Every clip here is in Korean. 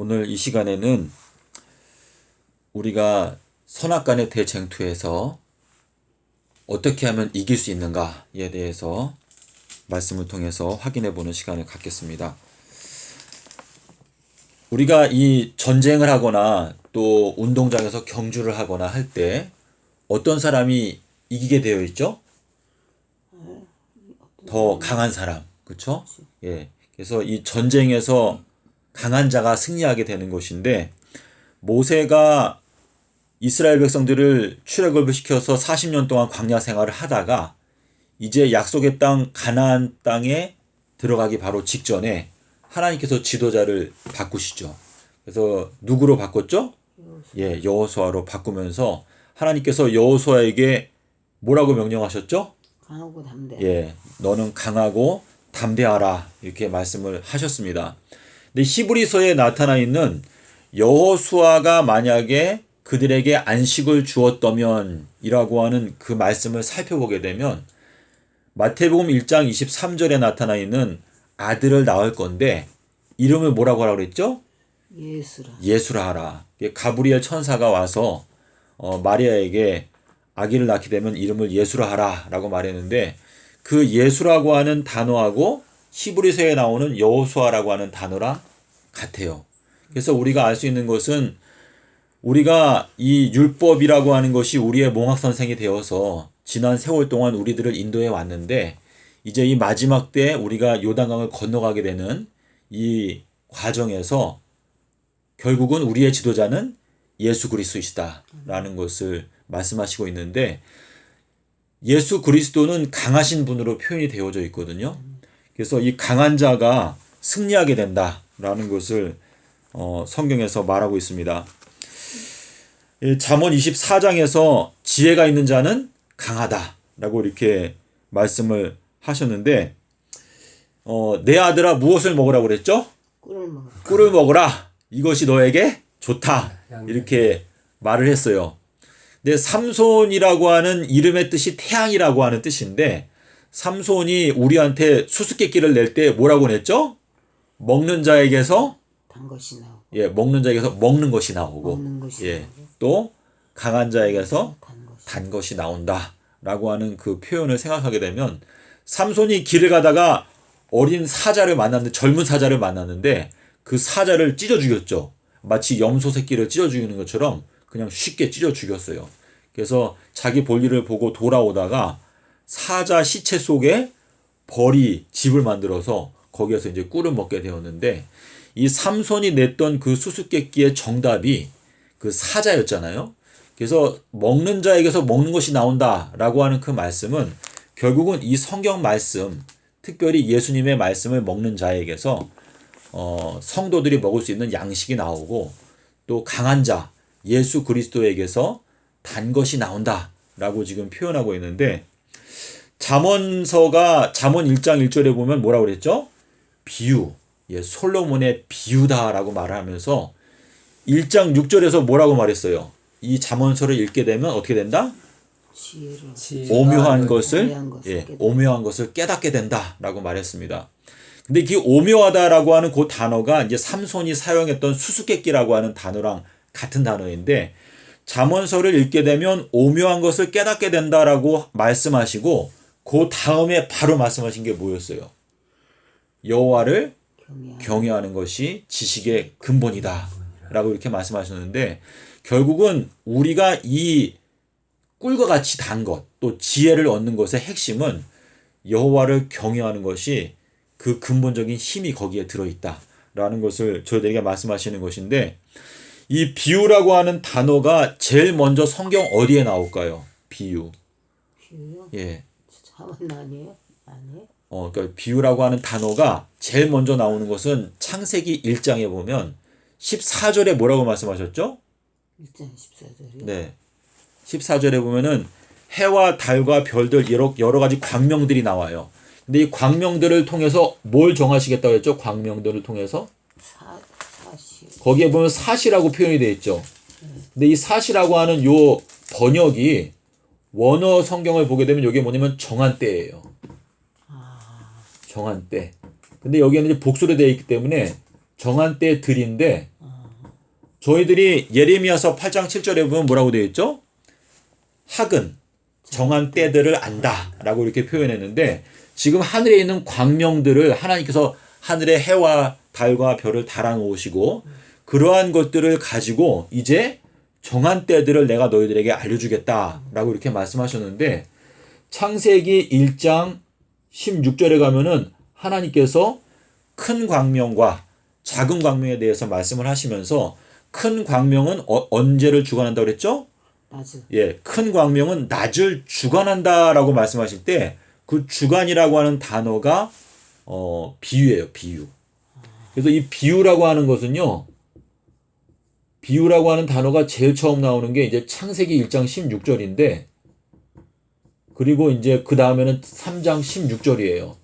오늘 이 시간에는 우리가 선악간의 대쟁투에서 어떻게 하면 이길 수 있는가에 대해서 말씀을 통해서 확인해 보는 시간을 갖겠습니다. 우리가 이 전쟁을 하거나 또 운동장에서 경주를 하거나 할 때 어떤 사람이 이기게 되어 있죠? 더 강한 사람, 그렇죠? 예. 그래서 이 전쟁에서 강한 자가 승리하게 되는 것인데, 모세가 이스라엘 백성들을 출애굽을 시켜서 40년 동안 광야 생활을 하다가 이제 약속의 땅 가나안 땅에 들어가기 바로 직전에 하나님께서 지도자를 바꾸시죠. 그래서 누구로 바꿨죠? 예, 여호수아로 바꾸면서 하나님께서 여호수아에게 뭐라고 명령하셨죠? 강하고 담대. 예, 너는 강하고 담대하라 이렇게 말씀을 하셨습니다. 근데 히브리서에 나타나 있는 여호수아가 만약에 그들에게 안식을 주었다면이라고 하는 그 말씀을 살펴보게 되면 마태복음 1장 23절에 나타나 있는 아들을 낳을 건데 이름을 뭐라고 하라고 그랬죠? 예수라 하라. 가브리엘 천사가 와서 마리아에게 아기를 낳게 되면 이름을 예수라 하라 라고 말했는데, 그 예수라고 하는 단어하고 히브리서에 나오는 여호수아라고 하는 단어랑 같아요. 그래서 우리가 알 수 있는 것은, 우리가 이 율법이라고 하는 것이 우리의 몽학선생이 되어서 지난 세월 동안 우리들을 인도해 왔는데, 이제 이 마지막 때 우리가 요단강을 건너가게 되는 이 과정에서 결국은 우리의 지도자는 예수 그리스도이시다라는 것을 말씀하시고 있는데, 예수 그리스도는 강하신 분으로 표현이 되어져 있거든요. 그래서 이 강한 자가 승리하게 된다라는 것을 성경에서 말하고 있습니다. 잠언 24장에서 지혜가 있는 자는 강하다라고 이렇게 말씀을 하셨는데, 내 아들아 무엇을 먹으라고 그랬죠? 꿀을 먹으라. 이것이 너에게 좋다. 이렇게 말을 했어요. 근데 삼손이라고 하는 이름의 뜻이 태양이라고 하는 뜻인데, 삼손이 우리한테 수수께끼를 낼 때 뭐라고 했죠? 먹는 자에게서 단 것이 나오고. 예, 먹는 자에게서 먹는 것이 나오고, 예, 또 강한 자에게서 단 것이 나온다라고 하는 그 표현을 생각하게 되면, 삼손이 길을 가다가 어린 사자를 만났는데, 젊은 사자를 만났는데 그 사자를 찢어 죽였죠. 마치 염소 새끼를 찢어 죽이는 것처럼 그냥 쉽게 찢어 죽였어요. 그래서 자기 볼일을 보고 돌아오다가 사자 시체 속에 벌이 집을 만들어서 거기에서 이제 꿀을 먹게 되었는데, 이 삼손이 냈던 그 수수께끼의 정답이 그 사자였잖아요. 그래서 먹는 자에게서 먹는 것이 나온다라고 하는 그 말씀은 결국은 이 성경 말씀, 특별히 예수님의 말씀을 먹는 자에게서 성도들이 먹을 수 있는 양식이 나오고, 또 강한 자 예수 그리스도에게서 단 것이 나온다라고 지금 표현하고 있는데, 잠언서가 잠언 1장 1절에 보면 뭐라고 그랬죠? 비유, 예, 솔로몬의 비유다라고 말하면서 1장 6절에서 뭐라고 말했어요? 이 잠언서를 읽게 되면 어떻게 된다? 오묘한 것을 깨닫게 된다라고 말했습니다. 근데 이 오묘하다라고 하는 그 단어가 이제 삼손이 사용했던 수수께끼라고 하는 단어랑 같은 단어인데, 잠언서를 읽게 되면 오묘한 것을 깨닫게 된다라고 말씀하시고, 그 다음에 바로 말씀하신 게 뭐였어요? 여호와를 경외하는 것이 지식의 근본이다 라고 이렇게 말씀하셨는데, 결국은 우리가 이 꿀과 같이 단 것, 또 지혜를 얻는 것의 핵심은 여호와를 경외하는 것이 그 근본적인 힘이 거기에 들어있다라는 것을 저희들에게 말씀하시는 것인데, 이 비유라고 하는 단어가 제일 먼저 성경 어디에 나올까요? 비유. 비유요? 예. 잠언 아니에요? 그러니까 비유라고 하는 단어가 제일 먼저 나오는 것은 창세기 1장에 보면 14절에 뭐라고 말씀하셨죠? 1장 14절이요? 네. 14절에 보면은 해와 달과 별들 여러 가지 광명들이 나와요. 근데 이 광명들을 통해서 뭘 정하시겠다고 했죠? 광명들을 통해서? 사시. 거기에 보면 사시라고 표현이 되어 있죠. 근데 이 사시라고 하는 요 번역이 원어 성경을 보게 되면 이게 뭐냐면 정한 때예요. 정한 때. 근데 여기에는 이제 복수로 되어 있기 때문에 정한 때 들인데 저희들이 예레미야서 8장 7절에 보면 뭐라고 되어 있죠? 학은 정한 때들을 안다라고 이렇게 표현했는데 지금 하늘에 있는 광명들을 하나님께서 하늘의 해와 달과 별을 달아 놓으시고 그러한 것들을 가지고 이제 정한 때들을 내가 너희들에게 알려주겠다라고 이렇게 말씀하셨는데 창세기 1장 16절에 가면은 하나님께서 큰 광명과 작은 광명에 대해서 말씀을 하시면서 큰 광명은 언제를 주관한다고 그랬죠? 낮은. 예, 큰 광명은 낮을 주관한다라고 말씀하실 때 그 주관이라고 하는 단어가 비유예요, 비유. 그래서 이 비유라고 하는 것은요. 비유라고 하는 단어가 제일 처음 나오는 게 이제 창세기 1장 16절인데 그리고 이제 그 다음에는 3장 16절이에요.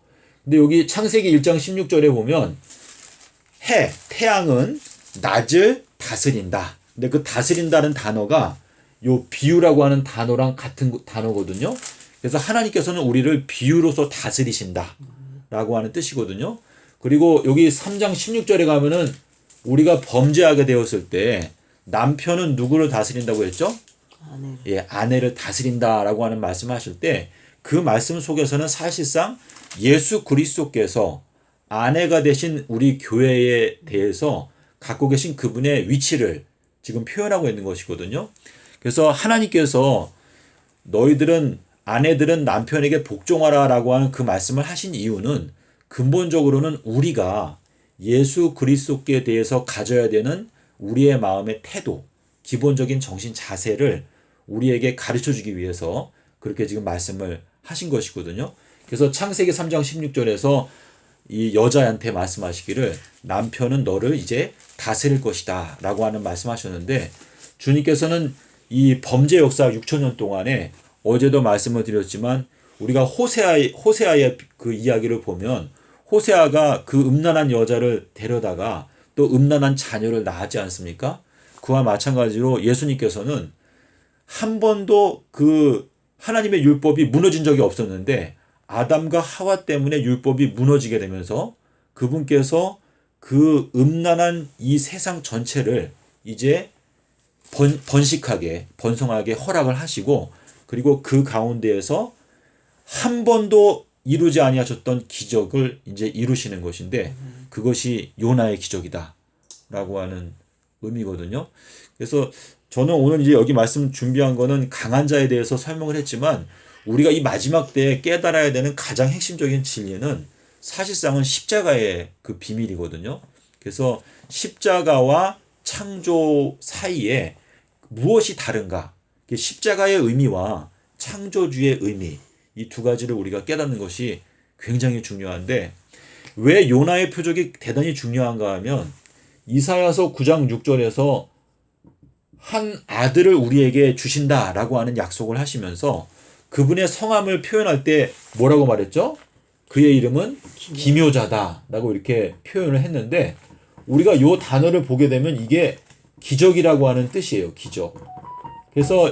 근데 여기 창세기 1장 16절에 보면 태양은 낮을 다스린다. 근데 그 다스린다는 단어가 요 비유라고 하는 단어랑 같은 단어거든요. 그래서 하나님께서는 우리를 비유로서 다스리신다. 라고 하는 뜻이거든요. 그리고 여기 3장 16절에 가면은 우리가 범죄하게 되었을 때 남편은 누구를 다스린다고 했죠? 아내를. 예, 아내를 다스린다라고 하는 말씀하실 때 그 말씀 속에서는 사실상 예수 그리스도께서 아내가 되신 우리 교회에 대해서 갖고 계신 그분의 위치를 지금 표현하고 있는 것이거든요. 그래서 하나님께서 너희들은 아내들은 남편에게 복종하라라고 하는 그 말씀을 하신 이유는 근본적으로는 우리가 예수 그리스도께 대해서 가져야 되는 우리의 마음의 태도, 기본적인 정신 자세를 우리에게 가르쳐 주기 위해서 그렇게 지금 말씀을 하신 것이거든요. 그래서 창세기 3장 16절에서 이 여자한테 말씀하시기를 남편은 너를 이제 다스릴 것이다 라고 하는 말씀하셨는데 주님께서는 이 범죄 역사 6천년 동안에 어제도 말씀을 드렸지만 우리가 호세아의 그 이야기를 보면 호세아가 그 음란한 여자를 데려다가 또 음란한 자녀를 낳았지 않습니까? 그와 마찬가지로 예수님께서는 한 번도 그 하나님의 율법이 무너진 적이 없었는데 아담과 하와 때문에 율법이 무너지게 되면서 그분께서 그 음란한 이 세상 전체를 이제 번성하게 허락을 하시고 그리고 그 가운데에서 한 번도 이루지 아니하셨던 기적을 이제 이루시는 것인데 그것이 요나의 기적이다라고 하는 의미거든요. 그래서 저는 오늘 이제 여기 말씀 준비한 거는 강한 자에 대해서 설명을 했지만 우리가 이 마지막 때에 깨달아야 되는 가장 핵심적인 진리는 사실상은 십자가의 그 비밀이거든요. 그래서 십자가와 창조 사이에 무엇이 다른가? 십자가의 의미와 창조주의 의미 이 두 가지를 우리가 깨닫는 것이 굉장히 중요한데 왜 요나의 표적이 대단히 중요한가 하면 이사야서 9장 6절에서 한 아들을 우리에게 주신다라고 하는 약속을 하시면서 그분의 성함을 표현할 때 뭐라고 말했죠? 그의 이름은 기묘자다라고 이렇게 표현을 했는데 우리가 요 단어를 보게 되면 이게 기적이라고 하는 뜻이에요. 기적. 그래서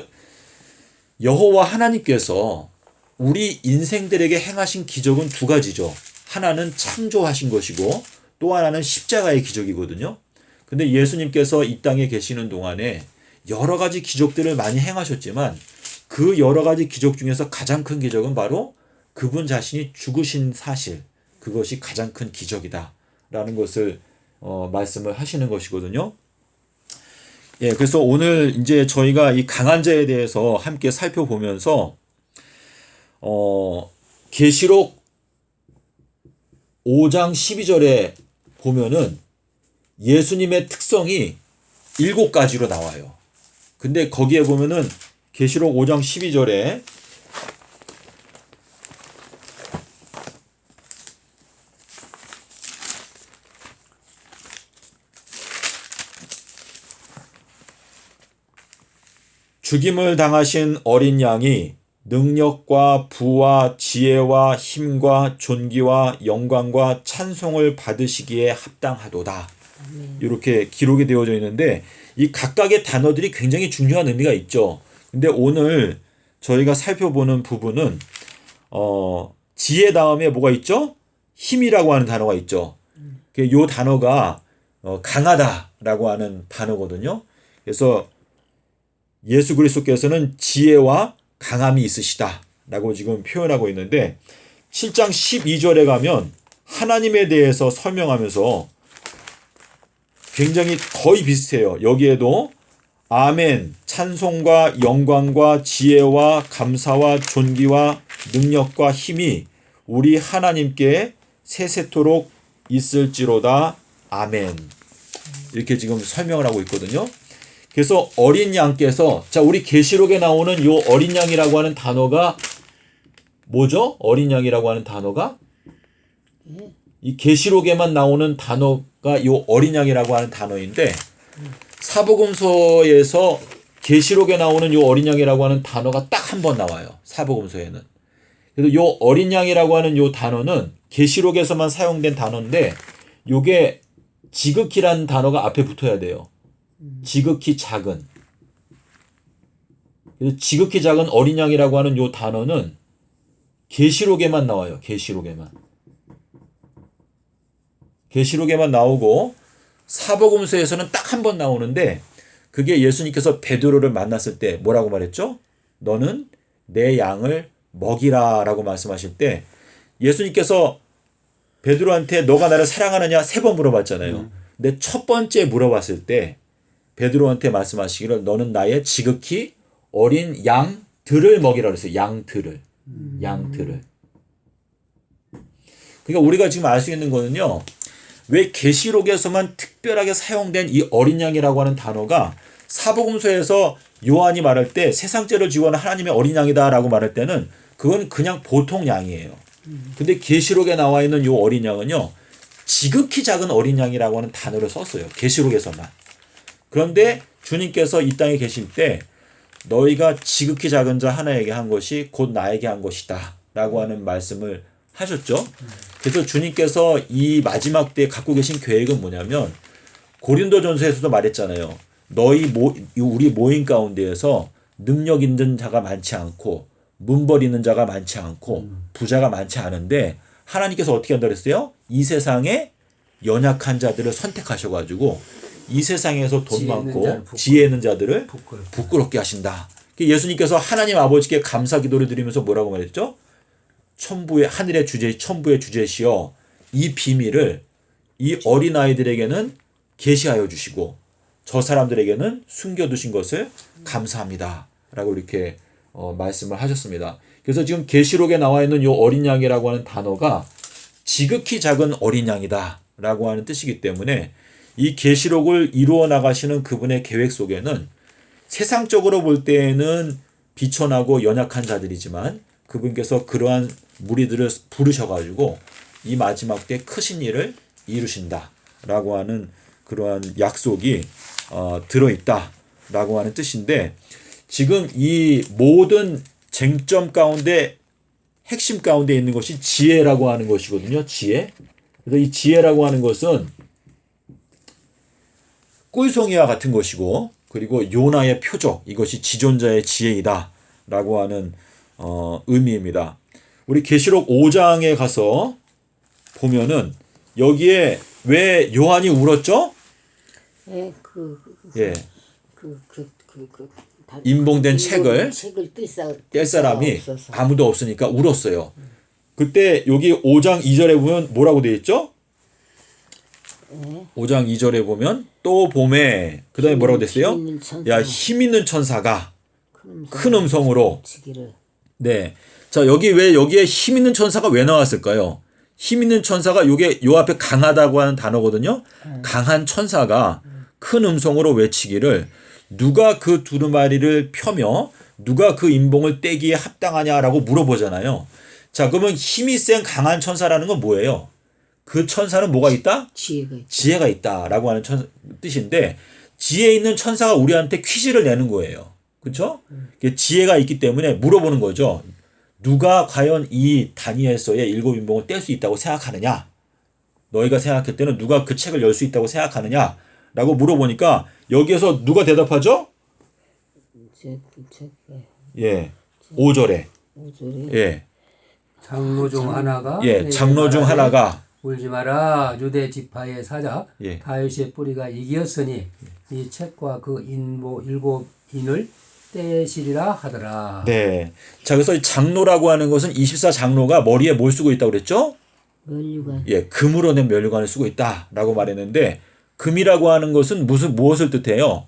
여호와 하나님께서 우리 인생들에게 행하신 기적은 두 가지죠. 하나는 창조하신 것이고 또 하나는 십자가의 기적이거든요. 근데 예수님께서 이 땅에 계시는 동안에 여러 가지 기적들을 많이 행하셨지만 그 여러 가지 기적 중에서 가장 큰 기적은 바로 그분 자신이 죽으신 사실, 그것이 가장 큰 기적이다라는 것을 말씀을 하시는 것이거든요. 예, 그래서 오늘 이제 저희가 이 강한 자에 대해서 함께 살펴보면서 계시록 5장 12절에 보면은 예수님의 특성이 7가지로 나와요. 근데 거기에 보면은 계시록 5장 12절에 죽임을 당하신 어린 양이 능력과 부와 지혜와 힘과 존귀와 영광과 찬송을 받으시기에 합당하도다. 이렇게 기록이 되어져 있는데 이 각각의 단어들이 굉장히 중요한 의미가 있죠. 근데 오늘 저희가 살펴보는 부분은 지혜 다음에 뭐가 있죠? 힘이라고 하는 단어가 있죠. 이 단어가 강하다라는 지혜라고 하는 단어거든요. 그래서 예수 그리스도께서는 지혜와 강함이 있으시다라고 지금 표현하고 있는데 7장 12절에 가면 하나님에 대해서 설명하면서 굉장히 거의 비슷해요. 여기에도 아멘, 찬송과 영광과 지혜와 감사와 존귀와 능력과 힘이 우리 하나님께 세세토록 있을지로다. 아멘. 이렇게 지금 설명을 하고 있거든요. 그래서 어린 양께서, 자, 우리 계시록에 나오는 요 어린 양이라고 하는 단어가 뭐죠? 어린 양이라고 하는 단어가 이 계시록에만 나오는 단어가 요 어린 양이라고 하는 단어인데 사복음서에서 계시록에 나오는 요 어린 양이라고 하는 단어가 딱 한 번 나와요. 사복음서에는. 그래서 요 어린 양이라고 하는 요 단어는 계시록에서만 사용된 단어인데 요게 지극히라는 단어가 앞에 붙어야 돼요. 지극히 작은. 그래서 지극히 작은 어린 양이라고 하는 요 단어는 계시록에만 나와요. 계시록에만. 계시록에만 나오고 사복음서에서는 딱 한 번 나오는데 그게 예수님께서 베드로를 만났을 때 뭐라고 말했죠? 너는 내 양을 먹이라라고 말씀하실 때 예수님께서 베드로한테 너가 나를 사랑하느냐 3번 물어봤잖아요. 근데 첫 번째 물어봤을 때 베드로한테 말씀하시기를 너는 나의 지극히 어린 양들을 먹이라 그랬어요. 양들을. 양들을. 그러니까 우리가 지금 알 수 있는 거는요. 왜 계시록에서만 특별하게 사용된 이 어린 양이라고 하는 단어가 사복음서에서 요한이 말할 때 세상죄를 지고하는 하나님의 어린 양이다라고 말할 때는 그건 그냥 보통 양이에요. 근데 계시록에 나와 있는 요 어린 양은요. 지극히 작은 어린 양이라고 하는 단어를 썼어요. 계시록에서만. 그런데 주님께서 이 땅에 계실 때 너희가 지극히 작은 자 하나에게 한 것이 곧 나에게 한 것이다 라고 하는 말씀을 하셨죠. 그래서 주님께서 이 마지막 때에 갖고 계신 계획은 뭐냐면 고린도전서에서도 말했잖아요. 우리 모임 가운데에서 능력 있는 자가 많지 않고 문벌 있는 자가 많지 않고 부자가 많지 않은데 하나님께서 어떻게 한다 그랬어요? 이 세상에 연약한 자들을 선택하셔가지고 이 세상에서 돈 많고 지혜 있는 자들을 부끄럽게 하신다. 예수님께서 하나님 아버지께 감사 기도를 드리면서 뭐라고 말했죠? 천부의 하늘의 주제, 천부의 주제시여 이 비밀을 이 어린 아이들에게는 계시하여 주시고 저 사람들에게는 숨겨두신 것을 감사합니다라고 이렇게 말씀을 하셨습니다. 그래서 지금 계시록에 나와 있는 이 어린 양이라고 하는 단어가 지극히 작은 어린 양이다라고 하는 뜻이기 때문에 이 계시록을 이루어 나가시는 그분의 계획 속에는 세상적으로 볼 때에는 비천하고 연약한 자들이지만 그분께서 그러한 무리들을 부르셔가지고 이 마지막 때 크신 일을 이루신다라고 하는 그러한 약속이 들어있다라고 하는 뜻인데 지금 이 모든 쟁점 가운데 핵심 가운데 있는 것이 지혜라고 하는 것이거든요. 지혜. 그래서 이 지혜라고 하는 것은 꿀송이와 같은 것이고 그리고 요나의 표적 이것이 지존자의 지혜이다라고 하는 의미입니다. 우리 계시록 5장에 가서 보면은 여기에 왜 요한이 울었죠? 인봉된 책을 뗄 사람이 아무도 없으니까 울었어요. 그때 여기 5장 2절에 보면 뭐라고 되어 있죠? 5장 2절에 보면 또 봄에 그 다음에 뭐라고 됐어요? 야, 힘 있는 천사가 큰 음성으로 네. 자, 여기에 힘 있는 천사가 왜 나왔을까요? 힘 있는 천사가 요게 요 앞에 강하다고 하는 단어거든요. 강한 천사가 큰 음성으로 외치기를 누가 그 두루마리를 펴며 누가 그 인봉을 떼기에 합당하냐라고 물어보잖아요. 자, 그러면 힘이 센 강한 천사라는 건 뭐예요? 그 천사는 뭐가 있다? 지혜가 있다라고 하는 뜻인데 지혜 있는 천사가 우리한테 퀴즈를 내는 거예요. 그렇죠? 지혜가 있기 때문에 물어보는 거죠. 누가 과연 이 다니엘서의 7인봉을 뗄 수 있다고 생각하느냐? 너희가 생각할 때는 누가 그 책을 열 수 있다고 생각하느냐? 라고 물어보니까 여기에서 누가 대답하죠? 예, 5절에. 예. 장로 중 하나가 장로 중 하나가 울지 마라. 유대 지파의 사자 예. 다윗의 뿌리가 이기었으니 이 책과 그 인보 일곱 인을 떼시리라 하더라. 네. 자, 그래서 이 장로라고 하는 것은 24장로가 머리에 뭘 쓰고 있다고 그랬죠? 면류관. 예, 금으로 된 면류관을 쓰고 있다라고 말했는데 금이라고 하는 것은 무엇을 뜻해요?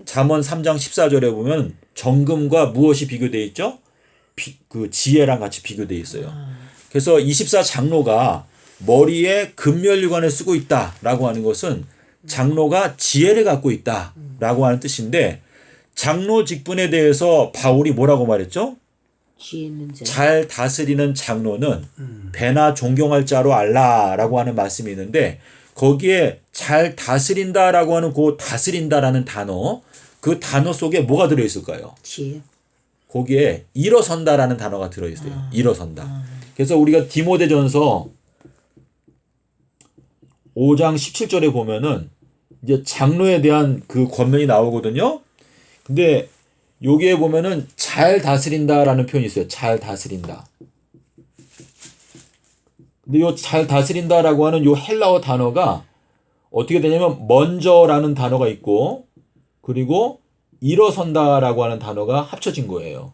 잠언 3장 14절에 보면 정금과 무엇이 비교되어 있죠? 그 지혜랑 같이 비교되어 있어요. 그래서 24장로가 머리에 금면류관을 쓰고 있다라고 하는 것은 장로가 지혜를 갖고 있다라고 하는 뜻인데 장로 직분에 대해서 바울이 뭐라고 말했죠? 지혜 있는 자. 잘 다스리는 장로는 배나 존경할 자로 알라라고 하는 말씀이 있는데 거기에 잘 다스린다라고 하는 그 다스린다라는 단어 그 단어 속에 뭐가 들어있을까요? 지혜. 거기에 일어선다라는 단어가 들어있어요. 일어선다. 그래서 우리가 디모데전서 5장 17절에 보면은 이제 장로에 대한 그 권면이 나오거든요. 근데 여기에 보면은 잘 다스린다라는 표현이 있어요. 잘 다스린다. 근데 요 잘 다스린다라고 하는 요 헬라어 단어가 어떻게 되냐면 먼저라는 단어가 있고 그리고 일어선다라고 하는 단어가 합쳐진 거예요.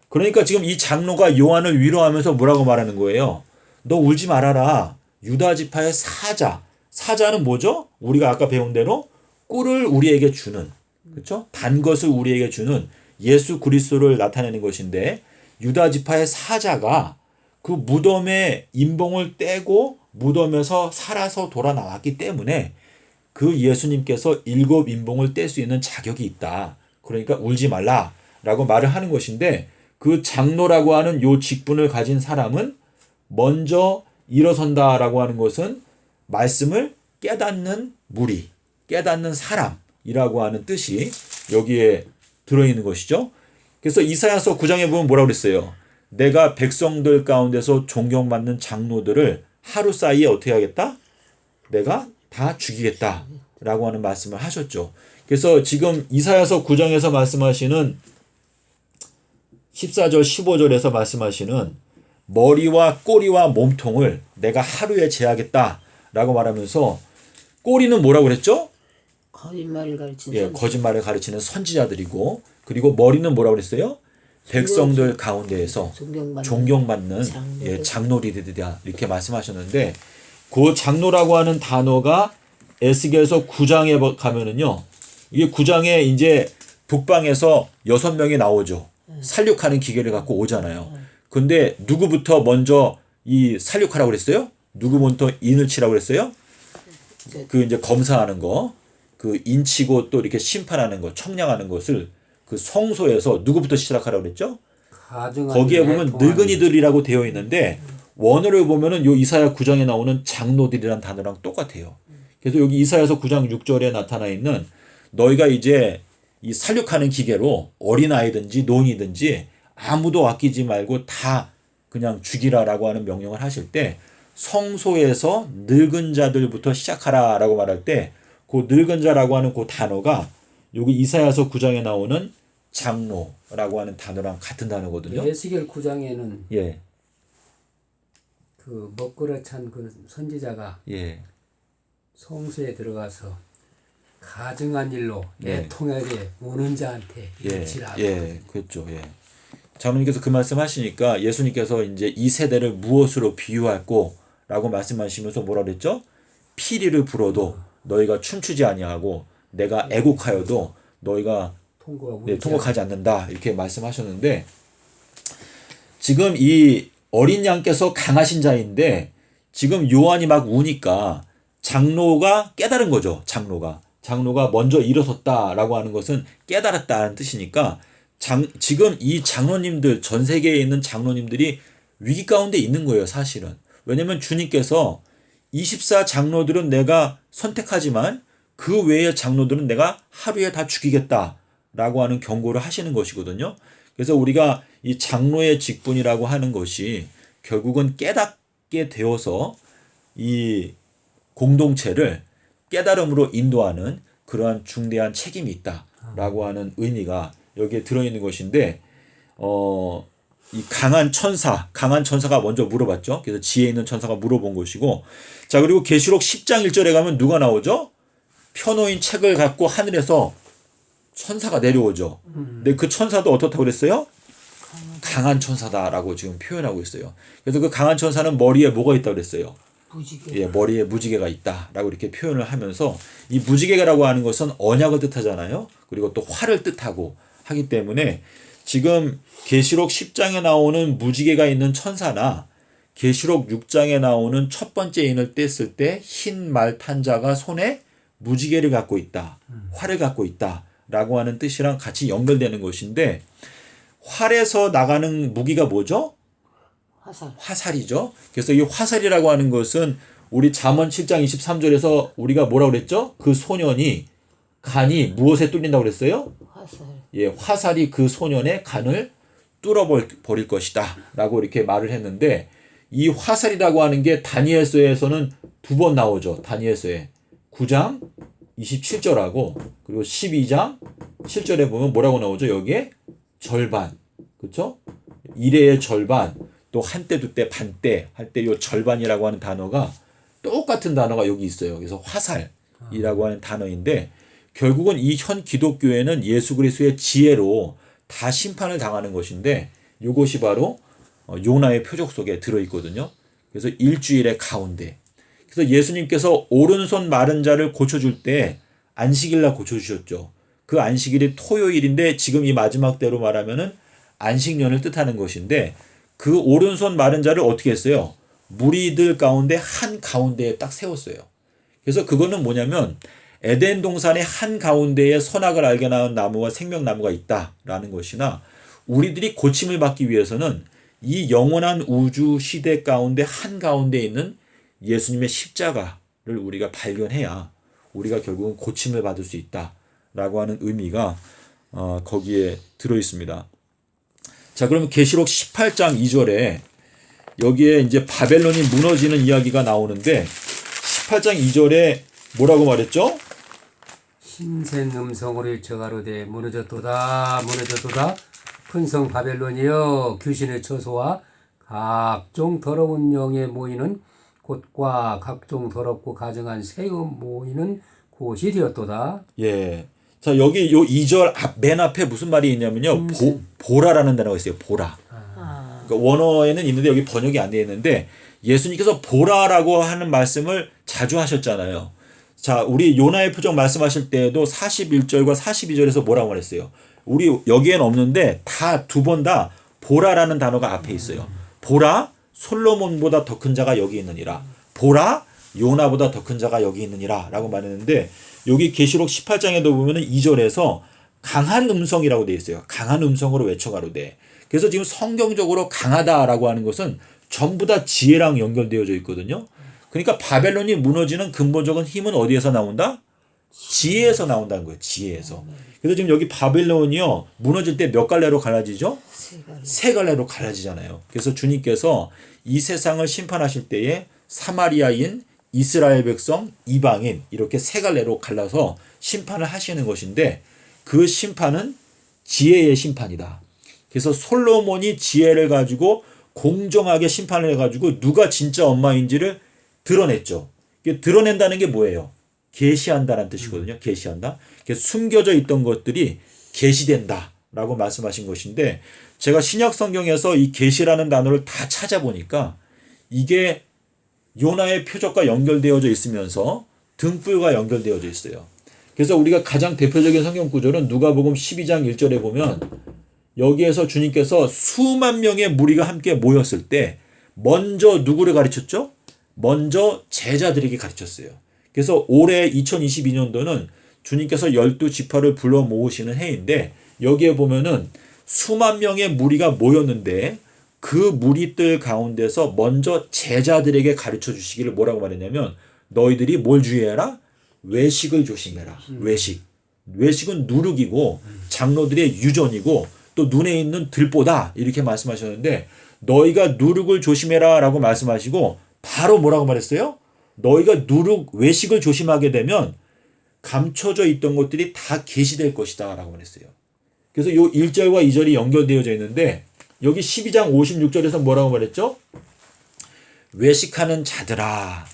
그러니까 지금 이 장로가 요한을 위로하면서 뭐라고 말하는 거예요? 너 울지 말아라. 유다 지파의 사자. 사자는 뭐죠? 우리가 아까 배운 대로 꿀을 우리에게 주는, 그렇죠? 단 것을 우리에게 주는 예수 그리스도를 나타내는 것인데 유다 지파의 사자가 그 무덤의 인봉을 떼고 무덤에서 살아서 돌아 나왔기 때문에 그 예수님께서 7 인봉을 뗄 수 있는 자격이 있다. 그러니까 울지 말라라고 말을 하는 것인데 그 장로라고 하는 요 직분을 가진 사람은 먼저 일어선다라고 하는 것은 말씀을 깨닫는 무리, 깨닫는 사람이라고 하는 뜻이 여기에 들어있는 것이죠. 그래서 이사야서 9장에 보면 뭐라고 그랬어요? 내가 백성들 가운데서 존경받는 장로들을 하루 사이에 어떻게 하겠다? 내가 다 죽이겠다라고 하는 말씀을 하셨죠. 그래서 지금 이사야서 9장에서 말씀하시는 14절 15절에서 말씀하시는 머리와 꼬리와 몸통을 내가 하루에 제하겠다라고 말하면서 꼬리는 뭐라고 그랬죠? 거짓말을 가르치는 예, 선지. 거짓말을 가르치는 선지자들이고 그리고 머리는 뭐라고 그랬어요? 백성들 가운데에서 존경받는 장로들. 예, 장로리들이다 이렇게 말씀하셨는데 그 장로라고 하는 단어가 에스겔서 9장에 가면은요. 이게 9장에 이제 북방에서 6명이 나오죠. 살육하는 기계를 갖고 오잖아요. 근데 누구부터 먼저 이 살육하라고 그랬어요? 누구부터 인을 치라고 그랬어요? 그 이제 검사하는 거, 그 인치고 또 이렇게 심판하는 거, 청량하는 것을 그 성소에서 누구부터 시작하라고 그랬죠? 거기에 보면 늙은이들이라고 되어 있는데 원어를 보면은 요 이사야 9장에 나오는 장로들이란 단어랑 똑같아요. 그래서 여기 이사야서 9장 6절에 나타나 있는 너희가 이제 이 살육하는 기계로 어린아이든지 노인이든지 아무도 아끼지 말고 다 그냥 죽이라라고 하는 명령을 하실 때 성소에서 늙은 자들부터 시작하라라고 말할 때 그 늙은 자라고 하는 그 단어가 여기 이사야서 9장에 나오는 장로라고 하는 단어랑 같은 단어거든요. 에스겔 9장에는 예. 그 먹구려 찬 그 선지자가 예. 성소에 들어가서 가증한 일로 예. 애통하게 우는 자한테 예. 일치라. 예. 그렇죠. 예. 장로님께서 그 말씀하시니까 예수님께서 이제 이 세대를 무엇으로 비유할꼬라고 말씀하시면서 뭐라 그랬죠? 피리를 불어도 너희가 춤추지 아니하고 내가 애곡하여도 너희가 통곡하지 않는다 이렇게 말씀하셨는데 지금 이 어린 양께서 강하신 자인데 지금 요한이 막 우니까 장로가 깨달은 거죠. 장로가 먼저 일어섰다라고 하는 것은 깨달았다는 뜻이니까 지금 이 장로님들 전 세계에 있는 장로님들이 위기 가운데 있는 거예요. 사실은. 왜냐하면 주님께서 24장로들은 내가 선택하지만 그 외의 장로들은 내가 하루에 다 죽이겠다라고 하는 경고를 하시는 것이거든요. 그래서 우리가 이 장로의 직분이라고 하는 것이 결국은 깨닫게 되어서 이 공동체를 깨달음으로 인도하는 그러한 중대한 책임이 있다라고 하는 의미가 여기에 들어있는 것인데 이 강한 천사가 먼저 물어봤죠. 그래서 지혜 있는 천사가 물어본 것이고, 자, 그리고 계시록 10장 1절에 가면 누가 나오죠? 펴놓인 책을 갖고 하늘에서 천사가 내려오죠. 근데 그 천사도 어떻다고 그랬어요? 강한 천사다라고 지금 표현하고 있어요. 그래서 그 강한 천사는 머리에 뭐가 있다고 그랬어요? 무지개. 예, 머리에 무지개가 있다라고 이렇게 표현을 하면서, 이 무지개라고 하는 것은 언약을 뜻하잖아요. 그리고 또 활을 뜻하고 하기 때문에 지금 계시록 10장에 나오는 무지개가 있는 천사나 계시록 6장에 나오는 첫 번째 인을 뗐을 때 흰 말 탄 자가 손에 무지개를 갖고 있다, 활을 갖고 있다라고 하는 뜻이랑 같이 연결되는 것인데, 활에서 나가는 무기가 뭐죠? 화살이죠. 그래서 이 화살이라고 하는 것은 우리 잠언 7장 23절에서 우리가 뭐라고 그랬죠? 그 소년이 간이 무엇에 뚫린다고 그랬어요? 화살. 예, 화살이 그 소년의 간을 뚫어버릴 것이다 라고 이렇게 말을 했는데, 이 화살이라고 하는 게 다니엘서에서는 2번 나오죠. 다니엘서에 9장 27절하고 그리고 12장 7절에 보면 뭐라고 나오죠? 여기에 절반, 그렇죠? 일의 절반, 또 한때 두때 반때 할 때 이 절반이라고 하는 단어가 똑같은 단어가 여기 있어요. 그래서 화살이라고 하는 단어인데, 결국은 이 현 기독교회는 예수 그리스도의 지혜로 다 심판을 당하는 것인데, 이것이 바로 요나의 표적 속에 들어있거든요. 그래서 일주일의 가운데, 그래서 예수님께서 오른손 마른 자를 고쳐줄 때 안식일날 고쳐주셨죠. 그 안식일이 토요일인데, 지금 이 마지막 때로 말하면은 안식년을 뜻하는 것인데, 그 오른손 마른 자를 어떻게 했어요? 무리들 가운데 한 가운데에 딱 세웠어요. 그래서 그거는 뭐냐면, 에덴 동산의 한 가운데에 선악을 알게 낳은 나무와 생명나무가 있다라는 것이나, 우리들이 고침을 받기 위해서는 이 영원한 우주 시대 가운데 한 가운데 있는 예수님의 십자가를 우리가 발견해야 우리가 결국은 고침을 받을 수 있다라고 하는 의미가 거기에 들어 있습니다. 자, 그러면 계시록 18장 2절에 여기에 이제 바벨론이 무너지는 이야기가 나오는데, 18장 2절에 뭐라고 말했죠? 힘센 음성으로 일쳐가로되 무너졌도다 큰 성 바벨론이여, 귀신의 처소와 각종 더러운 영에 모이는 곳과 각종 더럽고 가증한 새의 모이는 곳이 되었도다. 예. 자, 여기 요 2절 맨 앞에 무슨 말이 있냐면요. 보라라는 단어가 있어요. 보라. 그러니까 원어에는 있는데 여기 번역이 안 되어 있는데, 예수님께서 보라라고 하는 말씀을 자주 하셨잖아요. 자, 우리 요나의 표적 말씀하실 때에도 41절과 42절에서 뭐라고 말했어요? 우리 여기엔 없는데 다 2번 다 보라라는 단어가 앞에 있어요. 보라, 솔로몬보다 더 큰 자가 여기 있느니라. 보라, 요나보다 더 큰 자가 여기 있느니라 라고 말했는데, 여기 계시록 18장에도 보면은 2절에서 강한 음성이라고 되어 있어요. 강한 음성으로 외쳐가로되. 그래서 지금 성경적으로 강하다라고 하는 것은 전부 다 지혜랑 연결되어져 있거든요. 그러니까 바벨론이 무너지는 근본적인 힘은 어디에서 나온다? 지혜에서 나온다는 거예요. 지혜에서. 그래서 지금 여기 바벨론이요, 무너질 때 몇 갈래로 갈라지죠? 세 갈래로 갈라지잖아요. 그래서 주님께서 이 세상을 심판하실 때에 사마리아인, 이스라엘 백성, 이방인 이렇게 세 갈래로 갈라서 심판을 하시는 것인데, 그 심판은 지혜의 심판이다. 그래서 솔로몬이 지혜를 가지고 공정하게 심판을 해가지고 누가 진짜 엄마인지를 드러냈죠. 드러낸다는 게 뭐예요? 계시한다는 뜻이거든요. 계시한다. 그래서 숨겨져 있던 것들이 계시된다라고 말씀하신 것인데, 제가 신약 성경에서 이 계시라는 단어를 다 찾아보니까 이게 요나의 표적과 연결되어져 있으면서 등불과 연결되어져 있어요. 그래서 우리가 가장 대표적인 성경 구절은 누가복음 12장 1절에 보면, 여기에서 주님께서 수만 명의 무리가 함께 모였을 때 먼저 누구를 가르쳤죠? 먼저 제자들에게 가르쳤어요. 그래서 올해 2022년도는 주님께서 12지파를 불러 모으시는 해인데, 여기에 보면은 수만 명의 무리가 모였는데 그 무리들 가운데서 먼저 제자들에게 가르쳐 주시기를 뭐라고 말했냐면, 너희들이 뭘 주의해라? 외식을 조심해라. 외식은 누룩이고 장로들의 유전이고 또 눈에 있는 들보다, 이렇게 말씀하셨는데, 너희가 누룩을 조심해라 라고 말씀하시고 바로 뭐라고 말했어요? 너희가 외식을 조심하게 되면 감춰져 있던 것들이 다 계시될 것이다 라고 말했어요. 그래서 요 1절과 2절이 연결되어져 있는데, 여기 12장 56절에서 뭐라고 말했죠? 외식하는 자들아,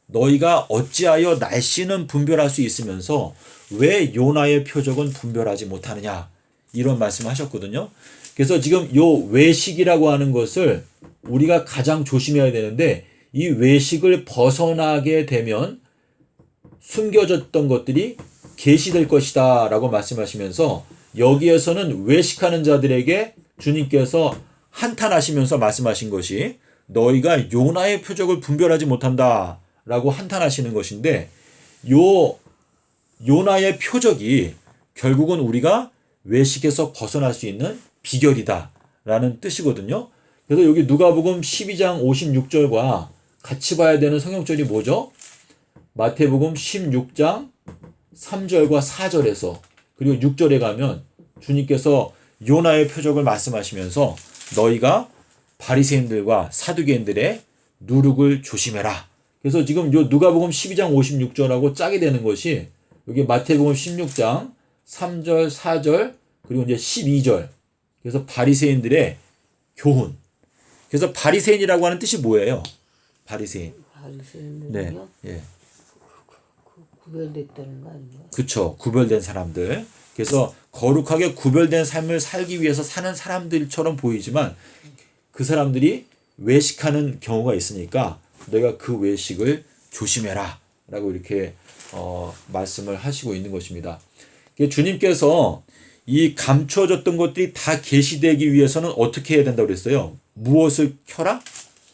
너희가 어찌하여 날씨는 분별할 수 있으면서 왜 요나의 표적은 분별하지 못하느냐, 이런 말씀을 하셨거든요. 그래서 지금 요 외식이라고 하는 것을 우리가 가장 조심해야 되는데, 이 외식을 벗어나게 되면 숨겨졌던 것들이 계시될 것이다 라고 말씀하시면서, 여기에서는 외식하는 자들에게 주님께서 한탄하시면서 말씀하신 것이 너희가 요나의 표적을 분별하지 못한다 라고 한탄하시는 것인데, 요 요나의 표적이 결국은 우리가 외식에서 벗어날 수 있는 비결이다 라는 뜻이거든요. 그래서 여기 누가복음 12장 56절과 같이 봐야 되는 성경절이 뭐죠? 마태복음 16장 3절과 4절에서, 그리고 6절에 가면 주님께서 요나의 표적을 말씀하시면서 너희가 바리새인들과 사두개인들의 누룩을 조심해라. 그래서 지금 요 누가복음 12장 56절하고 짝이 되는 것이 여기 마태복음 16장 3절, 4절, 그리고 이제 12절. 그래서 바리새인들의 교훈. 그래서 바리새인이라고 하는 뜻이 뭐예요? 바리새인. 바리새인은요? 네. 예. 구별됐다는 거 아닌가? 그쵸. 구별된 사람들. 그래서 거룩하게 구별된 삶을 살기 위해서 사는 사람들처럼 보이지만 그 사람들이 외식하는 경우가 있으니까 너희가 그 외식을 조심해라 라고 이렇게 말씀을 하시고 있는 것입니다. 주님께서 이 감춰졌던 것들이 다 계시되기 위해서는 어떻게 해야 된다고 그랬어요? 무엇을 켜라?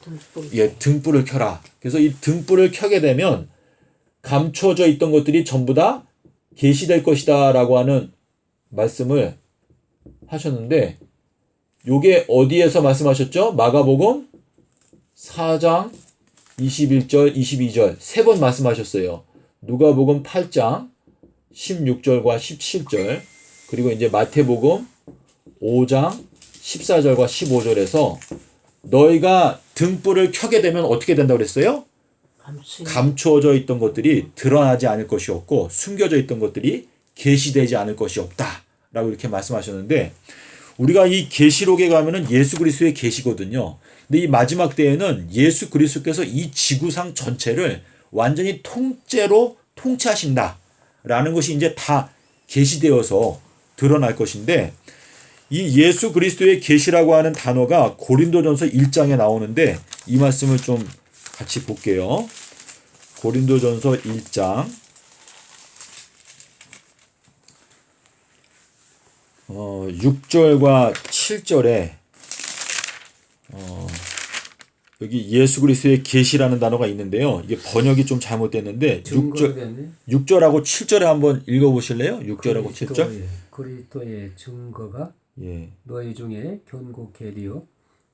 등불. 예, 등불을 켜라. 그래서 이 등불을 켜게 되면 감춰져 있던 것들이 전부 다 계시될 것이다 라고 하는 말씀을 하셨는데, 요게 어디에서 말씀하셨죠? 마가복음 4장 21절, 22절 세 번 말씀하셨어요. 누가복음 8장 16절과 17절, 그리고 이제 마태복음 5장 14절과 15절에서 너희가 등불을 켜게 되면 어떻게 된다고 그랬어요? 감추어져 있던 것들이 드러나지 않을 것이 없고 숨겨져 있던 것들이 계시되지 않을 것이 없다 라고 이렇게 말씀하셨는데, 우리가 이 계시록에 가면은 예수 그리스도의 계시거든요. 근데 이 마지막 때에는 예수 그리스도께서 이 지구상 전체를 완전히 통째로 통치하신다 라는 것이 이제 다 계시되어서 드러날 것인데, 이 예수 그리스도의 계시라고 하는 단어가 고린도전서 1장에 나오는데 이 말씀을 좀 같이 볼게요. 고린도전서 1장 6절과 7절에 여기 예수 그리스도의 계시라는 단어가 있는데요. 이게 번역이 좀 잘못됐는데 6절하고 7절에 한번 읽어보실래요? 6절하고 7절. 그리스도의 증거가 예. 너희 중에 견고케 되어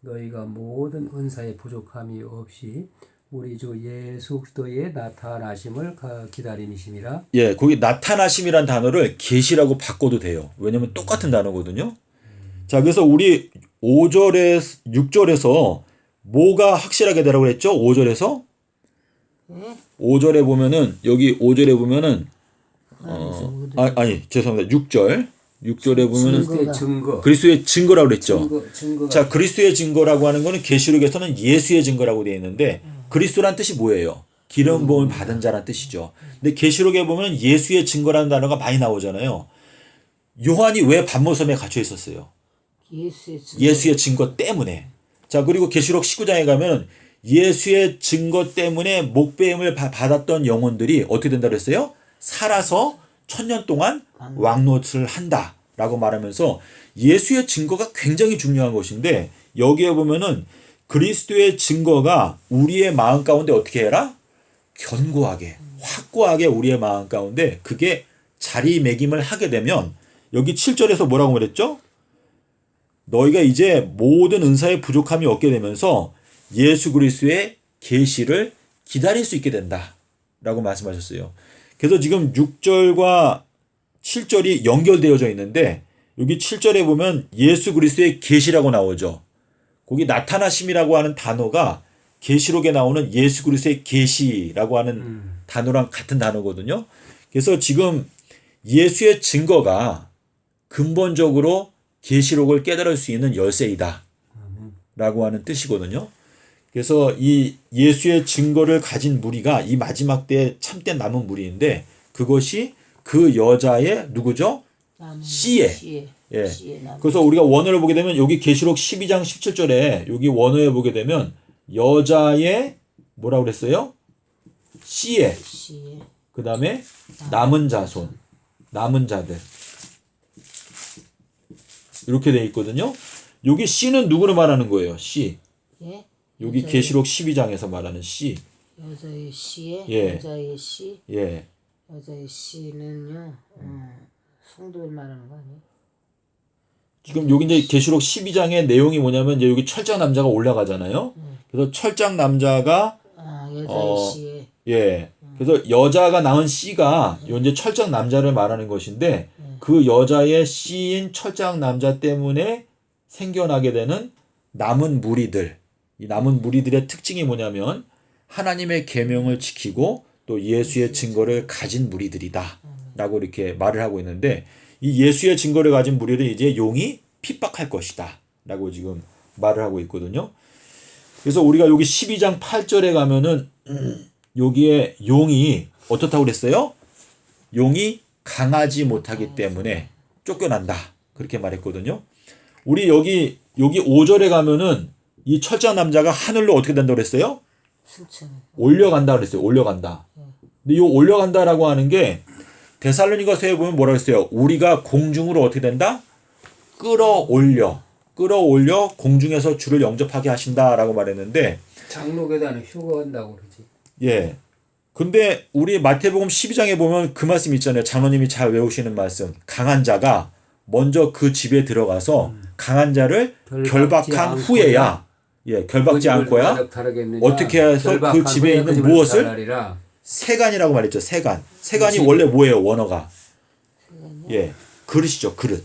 너희가 모든 은사에 부족함이 없이 우리 주 예수 그리스도의 나타나심을 기다림이심이라. 예, 거기 나타나심이란 단어를 계시라고 바꿔도 돼요. 왜냐면 똑같은 단어거든요. 자, 그래서 우리 6절에서 뭐가 확실하게 되라고 그랬죠? 5절에서? 5절에 보면은, 여기 5절에 보면은, 죄송합니다. 6절에 보면은 증거. 그리스도의 증거라고 그랬죠. 증거가. 자, 그리스도의 증거라고 하는 거는 계시록에서는 예수의 증거라고 되어 있는데, 그리스도란 뜻이 뭐예요? 기름 부음을 받은 자란 뜻이죠. 근데 계시록에 보면 예수의 증거라는 단어가 많이 나오잖아요. 요한이 왜 반모섬에 갇혀 있었어요? 예수의 증거 때문에. 자, 그리고 계시록 19장에 가면 예수의 증거 때문에 목배임을 받았던 영혼들이 어떻게 된다고 그랬어요? 살아서 1000년 동안 왕노릇을 한다라고 말하면서 예수의 증거가 굉장히 중요한 것인데, 여기에 보면은 그리스도의 증거가 우리의 마음 가운데 어떻게 해라? 견고하게, 확고하게 우리의 마음 가운데 그게 자리매김을 하게 되면, 여기 7절에서 뭐라고 말했죠? 너희가 이제 모든 은사에 부족함이 없게 되면서 예수 그리스도의 계시를 기다릴 수 있게 된다라고 말씀하셨어요. 그래서 지금 6절과 7절이 연결되어져 있는데, 여기 7절에 보면 예수 그리스도의 계시라고 나오죠. 거기 나타나심이라고 하는 단어가 계시록에 나오는 예수 그리스도의 계시라고 하는 단어랑 같은 단어거든요. 그래서 지금 예수의 증거가 근본적으로 계시록을 깨달을 수 있는 열쇠이다 라고 하는 뜻이거든요. 그래서 이 예수의 증거를 가진 무리가 이 마지막 때에 참된 남은 무리인데 그것이 그 여자의 누구죠? 씨에. 예. 그래서 우리가 원어를 보게 되면 여기 계시록 12장 17절에 여기 원어에 보게 되면 여자의 뭐라고 그랬어요? 씨에. 그 다음에 남은 자손, 남은 자들. 이렇게 돼 있거든요. 여기 씨는 누구를 말하는 거예요? 씨. 예? 여기 계시록 12장에서 말하는 씨. 여자의 씨에 예. 여자의 씨 예. 여자의 씨는요 성도를 말하는 거 아니에요? 지금 여기 이제 계시록 12장의 내용이 뭐냐면 이제 여기 철장 남자가 올라가잖아요. 그래서 철장 남자가 여자의 씨에 예. 그래서 여자가 낳은 씨가 요 이제 철장 남자를 말하는 것인데 그 여자의 씨인 철장 남자 때문에 생겨나게 되는 남은 무리들. 이 남은 무리들의 특징이 뭐냐면 하나님의 계명을 지키고 또 예수의 증거를 가진 무리들이다라고 이렇게 말을 하고 있는데 이 예수의 증거를 가진 무리를 이제 용이 핍박할 것이다라고 지금 말을 하고 있거든요. 그래서 우리가 여기 12장 8절에 가면은 여기에 용이 어떻다고 그랬어요? 용이 강하지 못하기 때문에 쫓겨난다. 그렇게 말했거든요. 우리 여기 5절에 가면은 이 철장 남자가 하늘로 어떻게 된다고 그랬어요? 올려간다 그랬어요. 올려간다. 근데 이 올려간다라고 하는 게 데살로니가서에 보면 뭐라고 했어요? 우리가 공중으로 어떻게 된다? 끌어올려 공중에서 주를 영접하게 하신다라고 말했는데 장로계단은 휴거한다고 그러지. 예. 근데 우리 마태복음 12장에 보면 그 말씀 있잖아요. 장로님이 잘 외우시는 말씀. 강한 자가 먼저 그 집에 들어가서 강한 자를 결박한 후에야 결박지 않고야 어떻게 해서 그 집에 있는 무엇을 세간이라고 말했죠. 세간이 원래 뭐예요? 원어가 그릇이죠. 그릇.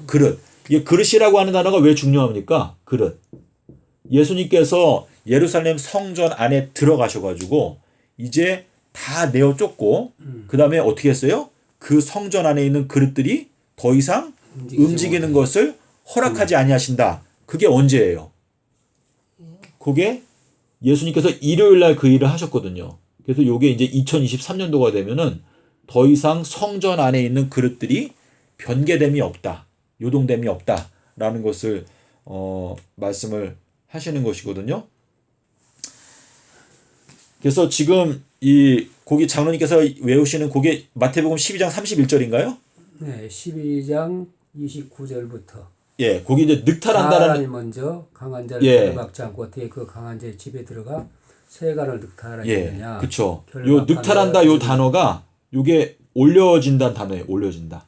그릇. 이 그릇이라고 하는 단어가 왜 중요합니까? 그릇. 예수님께서 예루살렘 성전 안에 들어가셔가지고 이제 다 내어 쫓고 그 다음에 어떻게 했어요? 그 성전 안에 있는 그릇들이 더 이상 움직이는 것을 허락하지 아니하신다. 그게 언제예요? 그게 예수님께서 일요일 날 그 일을 하셨거든요. 그래서 이게 이제 2023년도가 되면은 더 이상 성전 안에 있는 그릇들이 변개됨이 없다. 요동됨이 없다라는 것을 말씀을 하시는 것이거든요. 그래서 지금 거기 장로님께서 외우시는 그게 마태복음 12장 31절인가요? 네, 12장 29절부터. 예, 거기 이제 늑탈한다라는 사람이 먼저 강한 자를 결박지 않고 어떻게 그 강한 자의 집에 들어가 세간을 늑탈하느냐. 그렇죠. 요 늑탈한다 요 단어가 요게 올려진다는 단어예요. 올려진다.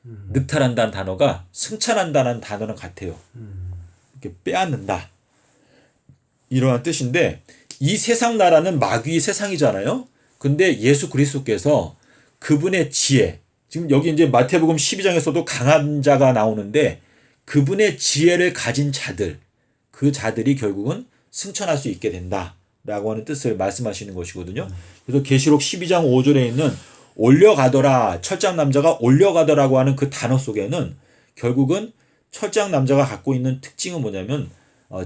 늑탈한다는 단어가 승천한다는 단어랑 같아요. 이렇게 빼앗는다. 이러한 뜻인데 이 세상 나라는 마귀의 세상이잖아요. 근데 예수 그리스도께서 그분의 지혜, 지금 여기 이제 마태복음 12장에서도 강한 자가 나오는데 그분의 지혜를 가진 자들, 그 자들이 결국은 승천할 수 있게 된다라고 하는 뜻을 말씀하시는 것이거든요. 그래서 계시록 12장 5절에 있는 올려가더라, 철장 남자가 올려가더라고 하는 그 단어 속에는 결국은 철장 남자가 갖고 있는 특징은 뭐냐면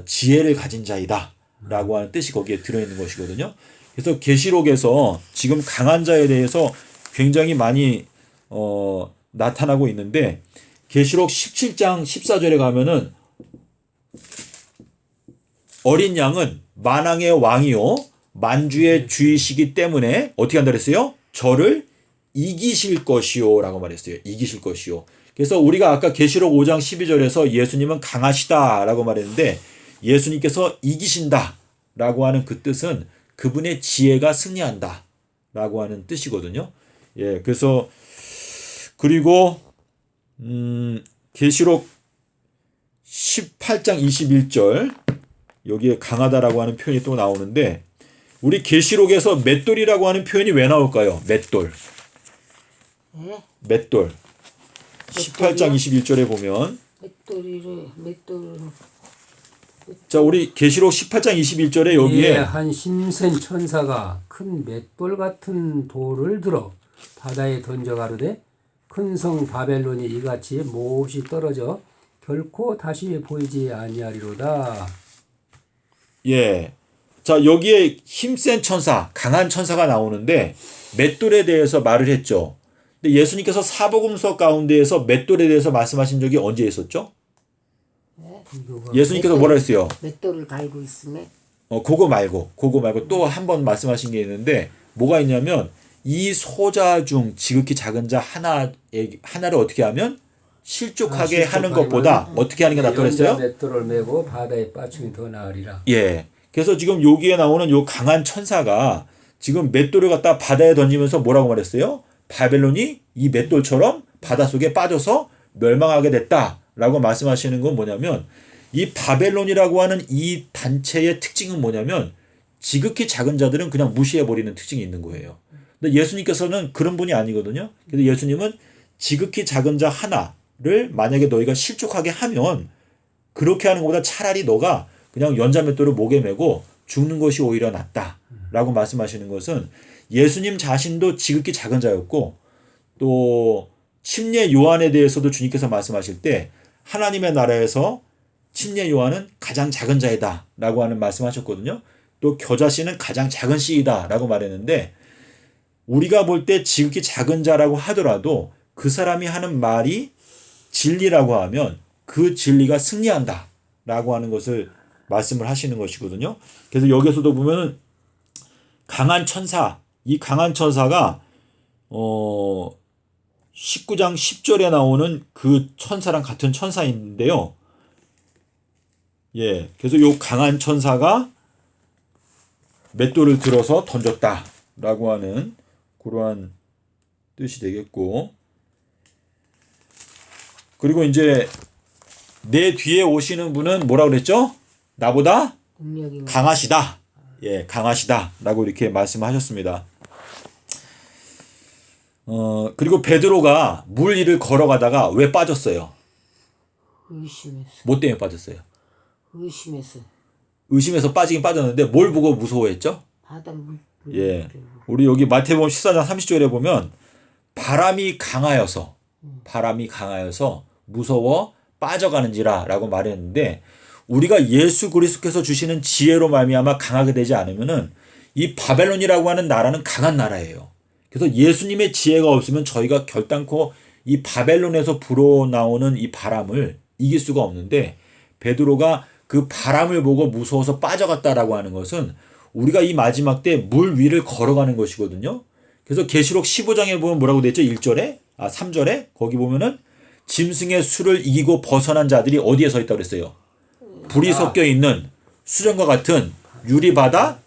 지혜를 가진 자이다 라고 하는 뜻이 거기에 들어있는 것이거든요. 그래서 계시록에서 지금 강한 자에 대해서 굉장히 많이 나타나고 있는데 계시록 17장 14절에 가면은 어린 양은 만왕의 왕이요 만주의 주이시기 때문에 어떻게 한다 그랬어요? 저를 이기실 것이요 라고 말했어요. 이기실 것이요. 그래서 우리가 아까 계시록 5장 12절에서 예수님은 강하시다 라고 말했는데 예수님께서 이기신다 라고 하는 그 뜻은 그분의 지혜가 승리한다 라고 하는 뜻이거든요. 예, 그래서 그리고 계시록 18장 21절 여기에 강하다라고 하는 표현이 또 나오는데 우리 계시록에서 맷돌이라고 하는 표현이 왜 나올까요? 맷돌. 맷돌. 18장 21절에 보면 자, 우리 계시록 18장 21절에 여기에 한 신센 천사가 큰 맷돌 같은 돌을 들어 바다에 던져 가로되 큰 성 바벨론이 이같이 몹시 떨어져 결코 다시 보이지 아니하리로다. 예. 자, 여기에 힘센 천사, 강한 천사가 나오는데 맷돌에 대해서 말을 했죠. 근데 예수님께서 사복음서 가운데에서 맷돌에 대해서 말씀하신 적이 언제 있었죠? 예수님께서 뭐라 했어요? 맷돌을 달고 있으면 그거 말고 또 한 번 말씀하신 게 있는데 뭐가 있냐면 이 소자 중 지극히 작은 자 하나를 어떻게 하면 실족하게 하는 것보다 어떻게 하는 게 낫다고 연자 했어요? 맷돌을 메고 바다에 빠짐이 더 나으리라. 예. 그래서 지금 여기에 나오는 요 강한 천사가 지금 맷돌을 갖다 바다에 던지면서 뭐라고 말했어요? 바벨론이 이 맷돌처럼 바닷속에 빠져서 멸망하게 됐다라고 말씀하시는 건 뭐냐면 이 바벨론이라고 하는 이 단체의 특징은 뭐냐면 지극히 작은 자들은 그냥 무시해버리는 특징이 있는 거예요. 근데 예수님께서는 그런 분이 아니거든요. 그래서 예수님은 지극히 작은 자 하나를 만약에 너희가 실족하게 하면 그렇게 하는 것보다 차라리 너가 그냥 연자맷돌을 목에 메고 죽는 것이 오히려 낫다라고 말씀하시는 것은 예수님 자신도 지극히 작은 자였고 또 침례 요한에 대해서도 주님께서 말씀하실 때 하나님의 나라에서 침례 요한은 가장 작은 자이다라고 하는 말씀하셨거든요. 또 겨자씨는 가장 작은 씨이다라고 말했는데 우리가 볼 때 지극히 작은 자라고 하더라도 그 사람이 하는 말이 진리라고 하면 그 진리가 승리한다라고 하는 것을 말씀을 하시는 것이거든요. 그래서 여기서도 보면은 강한 천사, 이 강한 천사가 19장 10절에 나오는 그 천사랑 같은 천사인데요. 예, 그래서 요 강한 천사가 맷돌을 들어서 던졌다라고 하는 그러한 뜻이 되겠고, 그리고 이제 내 뒤에 오시는 분은 뭐라고 그랬죠? 나보다 능력이 강하시다. 예, 강하시다라고 이렇게 말씀하셨습니다. 그리고 베드로가 물 위를 걸어가다가 왜 빠졌어요? 의심해서 뭐 때문에 빠졌어요? 의심해서 빠지긴 빠졌는데 뭘 보고 무서워했죠? 바다 물 예. 우리 여기 마태복음 14장 30절에 보면 바람이 강하여서 무서워 빠져가는지라라고 말했는데 우리가 예수 그리스도께서 주시는 지혜로 말미암아 강하게 되지 않으면은 이 바벨론이라고 하는 나라는 강한 나라예요. 그래서 예수님의 지혜가 없으면 저희가 결단코 이 바벨론에서 불어나오는 이 바람을 이길 수가 없는데 베드로가 그 바람을 보고 무서워서 빠져갔다라고 하는 것은 우리가 이 마지막 때 물 위를 걸어가는 것이거든요. 그래서 계시록 15장에 보면 뭐라고 되어 있죠? 3절에 거기 보면은 짐승의 수를 이기고 벗어난 자들이 어디에 서 있다고 그랬어요? 불이 섞여 있는 수정과 같은 유리바다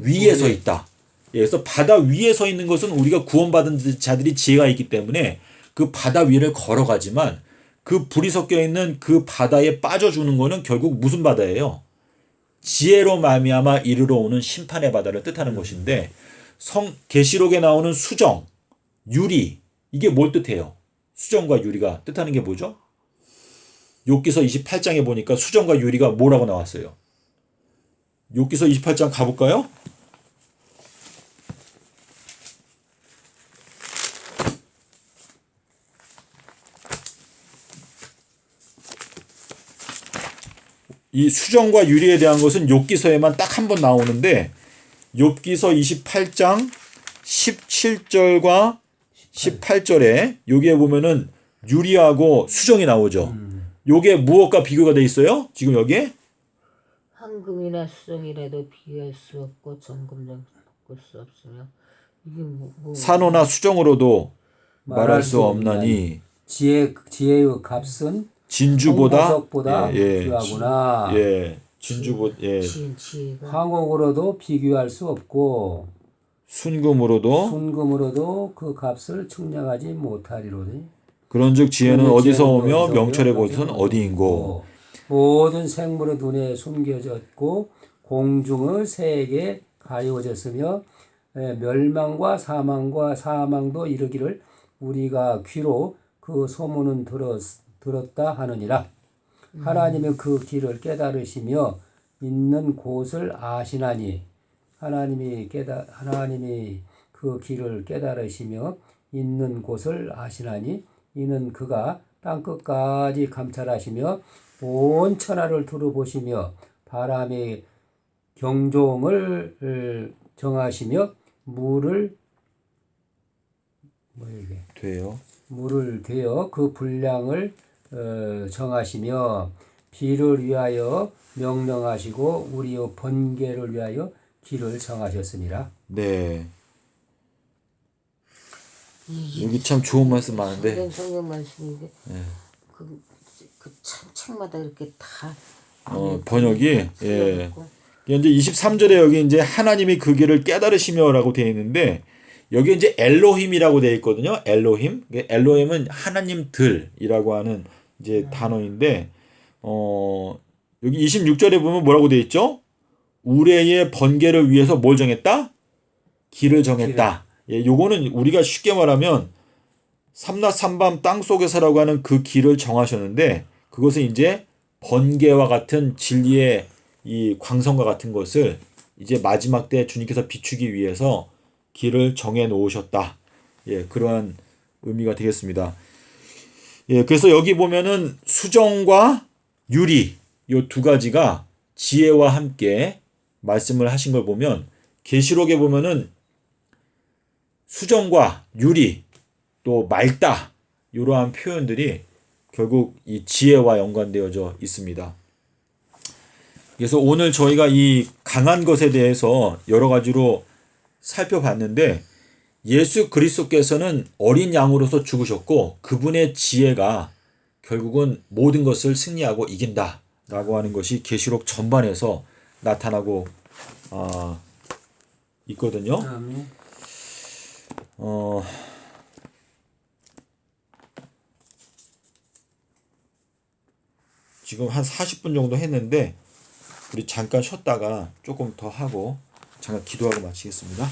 위에 서 있다. 예, 그래서 바다 위에 서 있는 것은 우리가 구원받은 자들이 지혜가 있기 때문에 그 바다 위를 걸어가지만 그 불이 섞여 있는 그 바다에 빠져주는 거는 결국 무슨 바다예요? 지혜로 말미암아 이르러 오는 심판의 바다를 뜻하는 것인데 계시록에 나오는 수정, 유리 이게 뭘 뜻해요? 수정과 유리가 뜻하는 게 뭐죠? 욥기서 28장에 보니까 수정과 유리가 뭐라고 나왔어요? 욥기서 28장 가볼까요? 이 수정과 유리에 대한 것은 욥기서에만 딱 한 번 나오는데 욥기서 28장 17절과 18절에 여기에 보면은 유리하고 수정이 나오죠. 요게 무엇과 비교가 돼 있어요? 지금 여기에 황금이나 수정이라도 비할 수 없고 정금도 바꿀 수 없으며 이게 산호나 수정으로도 말할 수 없나니 지혜의 값은 진주보다 보다 귀하구나. 지혜가 황옥으로도 비교할 수 없고 순금으로도 그 값을 측량하지 못하리로니. 그런즉 지혜는 어디서 오며 명철의 곳은 어디인고. 모든 생물의 눈에 숨겨졌고 공중의 새에게 가리워졌으며 멸망과 사망도 이르기를 우리가 귀로 그 소문은 들었다 하느니라. 하나님의 그 길을 깨달으시며 있는 곳을 아시나니. 하나님이 그 길을 깨달으시며 있는 곳을 아시나니 이는 그가 땅끝까지 감찰하시며 온 천하를 두루보시며 바람의 경종을 정하시며 물을 돼요. 물을 되어 그 분량을 정하시며 비를 위하여 명령하시고 우리의 번개를 위하여 길을 정하셨습니다. 네. 여기 참 좋은 말씀 많은데. 성경 말씀인데 그 책마다 이렇게 다 번역이 예. 틀려갖고. 이제 23절에 여기 이제 하나님이 그 길을 깨달으시며라고 되어 있는데 여기 이제 엘로힘이라고 되어 있거든요. 엘로힘. 엘로힘은 하나님들이라고 하는 이제 단어인데 여기 26절에 보면 뭐라고 되어 있죠? 우레의 번개를 위해서 뭘 정했다? 길을 정했다. 예, 요거는 우리가 쉽게 말하면 삼낮 삼밤 땅속에서라고 하는 그 길을 정하셨는데 그것은 이제 번개와 같은 진리의 이 광선과 같은 것을 이제 마지막 때 주님께서 비추기 위해서 길을 정해 놓으셨다. 예, 그러한 의미가 되겠습니다. 예, 그래서 여기 보면은 수정과 유리 요 두 가지가 지혜와 함께 말씀을 하신 걸 보면 계시록에 보면은 수정과 유리 또 맑다 이러한 표현들이 결국 이 지혜와 연관되어져 있습니다. 그래서 오늘 저희가 이 강한 것에 대해서 여러 가지로 살펴봤는데 예수 그리스도께서는 어린 양으로서 죽으셨고 그분의 지혜가 결국은 모든 것을 승리하고 이긴다라고 하는 것이 계시록 전반에서 나타나고 있거든요. 지금 한 40분 정도 했는데 우리 잠깐 쉬었다가 조금 더 하고 잠깐 기도하고 마치겠습니다.